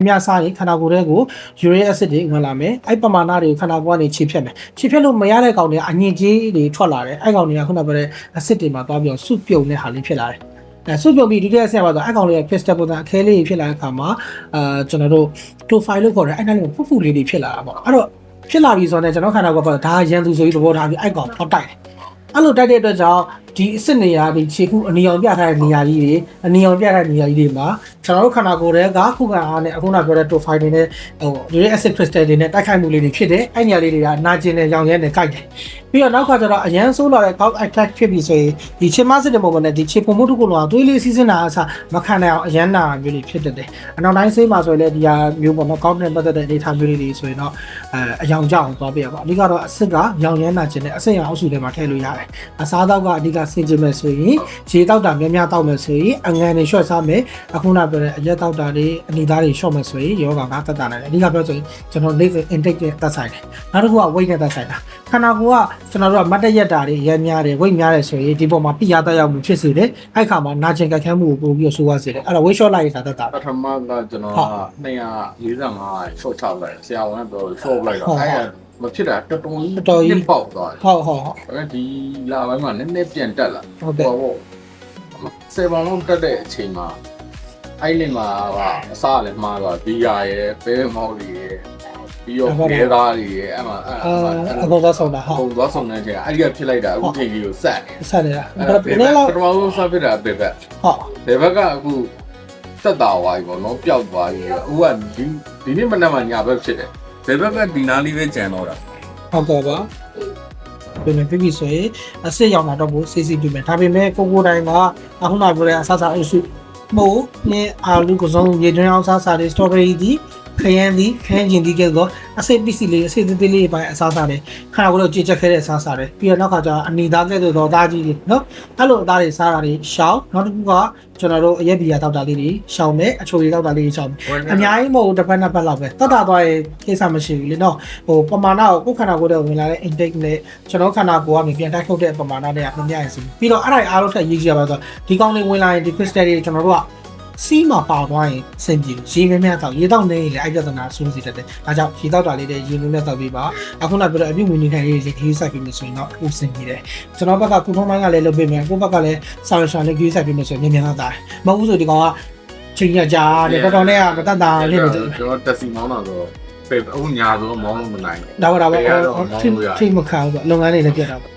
မြတ်စားရင်ခန္ဓာကိုယ်ထဲကို uric acid တွေဝင်လာမယ်အဲ့ပမာဏတွေကိုခန္ဓာကိုယ်ကနေခြေဖြတ်မယ်ခြေဖြတ်လို့မရတဲ့ကောင်တွေကအညစ်အကြေးတွေထွက်လာတယ်အဲ့ကောင်တွေကခုနကပြောတဲ့ acid တွေမှာသွားပြီးတော့စုပြုံတဲ့ဟာလေးဖြစ်လာတယ်စုပြုံပြီးဒီတစ်ဆက်ပါတော့အဲ့ကောင်လေးက crystal ပုံစံအခဲလေးဖြစ်လာတဲ့အခါမှာကျွန်တော်တို့ profile လို့ခေါ်တယ်အဲ့ဒါလေးကဖူးဖူးလေးတွေဖြစ်လာတာပေါ့အဲ့တော့ဖြစ်လာပြီဆိုတော့ကျွန်တော်ခန္ဓာကိုယ်ကဒါရန်သူဆိုပြီးသဘောထားပြီးအဲ့ကောင်တော့တိုက်တယ်အဲ့လိုတိုက်တဲ့အတွက်ကြောင့်ဒီအစ်စ်နေရာဒီခြေခုအနီအောင်ပြထားတဲ့နေရာကြီးတွေအနီအောင်ပြထားတဲ့နေရာကြီးတွေမှာကျွန်တော်တို့ခန္ဓာကိုယ်တွေကခုခံအားနဲ့အခုနပြောတဲ့ profile တွေနဲ့ဟို uric acid crystal တွေနဲ့တိုက်ခိုက်မှုလေးတွေဖြစ်တယ်အဲ့နေရာလေးတွေကနာကျင်တဲ့ရောင်ရဲနဲ့ကြိုက်တယ်ပြီးတော့နောက်ကကျတော့အရန်ဆိုးလာတဲ့ cow attack ဖြစ်ပြီဆိုရင်ဒီခြေမစစ်တဲ့ပုံပေါ်နဲ့ဒီခြေပုံမှုတစ်ခုလုံးကသွေးလေးစီးစင်းတာအစားမခံနိုင်အောင်အရန်နာမျိုးတွေဖြစ်တတ်တယ်အနောက်တိုင်းဆေးမှာဆိုရင်လည်းဒီဟာမျိုးပေါ့နော် cow နဲ့ပတ်သက်တဲ့ data မျိုးလေးတွေဆိုရင်တော့အယောင်ကြောင်သွားပြရပါအဓိကတော့အစစ်ကရောင်ရဲနာကျင်တဲ့အစစ်ရောင်အောက်စုထဲမှာထည့်လို့ရတယ်အစားတော့ကအဓိကဆင်ကျင်မဲ့ဆိုရင်ရေတောက်တာများများတောက်မယ်ဆိုရင်အငန်တွေ short စားမယ်အခုနပြောတဲ့အရက်တောက်တာတွေအနီသားတွေ short မယ်ဆိုရင်ယောဂါကတက်တာနိုင်တယ်အဓိကပြောဆိုရင်ကျွန်တော် laser intake နဲ့တက်ဆိုင်တယ်နောက်တစ်ခုက weight နဲ့တက်ဆိုင်တာခန္ဓာကိုယ်ကကျွန်တော်တို့ကမတ်တရက်တာတွေရမ်းများတယ် weight များတယ်ဆိုရင်ဒီပေါ်မှာပြရတက်ရောက်မှုဖြစ်စေတယ်အဲ့ခါမှာနာကျင်ကြက်ခဲမှုကိုပို့ပြီးဆိုးရစေတယ်အဲ့တော့ weight short လိုက်ရတာတက်တာပထမကကျွန်တော်က245 short ချလိုက်ဆရာဝန်ကပြော short လိုက်တော့အဲ့မဖြစ်တာတော်တော်ကြီးပေါက်သွားတယ်အဲ့ဒီလာပိုင်းမှာနည်းနည်းပြန်တက်လာဟုတ်တယ်7ပေါင်လုံးတက်တဲ့အချိန်မှာအဲ့ဒီမှာကအစားလည်းမှားသွားဘီယာရယ်ပဲမောက်တွေရယ်ပြီးတော့ဘဲသားတွေရယ်အဲ့မှာအကုန်သွားဆောင်တာဟုတ်သွားဆောင်နေတယ်အဲ့ဒီကဖြစ်လိုက်တာအခုချိန်ကြီးကိုဆက်နေတာဘယ်လောက်ပထမဆုံးစဖြစ်တာဘယ်ဘက်ဟုတ်ဘယ်ဘက်ကအခုသက်တာဝါကြီးပေါ့နော်ပျောက်သွားပြီအခုကဒီနေ့မနက်မှညာဘက်ဖြစ်တယ်ဘယ်ဘက်ကဒီနားလေးပဲကြံတော့တာဟုတ်ကဲ့ပါပြန်ပြပြီဆိုရင်အစစ်ရောက်လာတော့ဘူးစစ်စစ်ပြမယ်ဒါပေမဲ့ကိုတိုင်းကအခုနပြောတဲ့အစားအစုမို့နဲ့အာလူကစုံရေတွင်းအောင်စားတွေ strawberry ဒီခရမ်းဒီခရမ်းကျင်ဒီကတော့အစိတ်ပစ္စည်းလေးအစိတ်သေးသေးလေးပိုင်းအစားစားတယ်ခါကတော့ကြည်ချက်ခဲတဲ့အစားစားတယ်ပြီးတော့နောက်ကကျအနီသားကဲ့သို့တော့သားကြီးတွေနော်အဲ့လိုအသားတွေစားတာတွေရှောင်းနောက်တစ်ခုကကျွန်တော်တို့အရက်ဘီယာတောက်တာလေးတွေရှောင်းမယ်အချိုရည်တောက်တာလေးတွေရှောင်းမယ်အများကြီးမဟုတ်တစ်ပတ်နှစ်ပတ်လောက်ပဲတတ်တာသွားရင်ကိစ္စမရှိဘူးလေနော်ဟိုပမာဏကိုကိုယ်ခန္ဓာကိုယ်ထဲဝင်လာတဲ့ intake နဲ့ကျွန်တော်ခန္ဓာကိုယ်ကနေပြန်တိုက်ထုတ်တဲ့ပမာဏတွေကမမျှရစီပြီးတော့အဲ့ဒါအားလုံးထက်ရေးကြရပါဆိုဒီကောင်းလေးဝင်လာရင်ဒီ crystal တွေကျွန်တော်တို့ကစီးမှာပါသွားရင်စင်ပြေရေမဲမဲတော့ရေတောက်နေရင်လည်းအဲ့ပြဿနာဆုံးစီတတ်တယ်ဒါကြောင့်ရေတောက်တာလေးတွေရေလုံးနဲ့တောက်ပြီးပါအခုနပြောတဲ့အပြုဝင်နေထိုင်ရေးခီးဆိုင်ပြီးမယ်ဆိုရင်တော့ဥစင်ပြေတယ်ကျွန်တော်ဘက်ကကုထုံးပိုင်းကလည်းလုပ်ပေးမယ်ကိုယ့်ဘက်ကလည်းဆောင်းရှောင်းလေးခီးဆိုင်ပြီးမယ်ဆိုရင်မြန်မြန်တော့တာမဟုတ်ဘူးဆိုဒီကောင်ကချိန်ရကြာတယ်တော်တော်နဲ့ကမတတ်တာလေးနေတယ်ကျွန်တော်တက်စီမောင်းတာဆိုပေအခုညာဆိုမောင်းလို့မနိုင်ဒါပါထိမခံဘူးဆိုလုပ်ငန်းလေးလည်းပြတ်တာပါ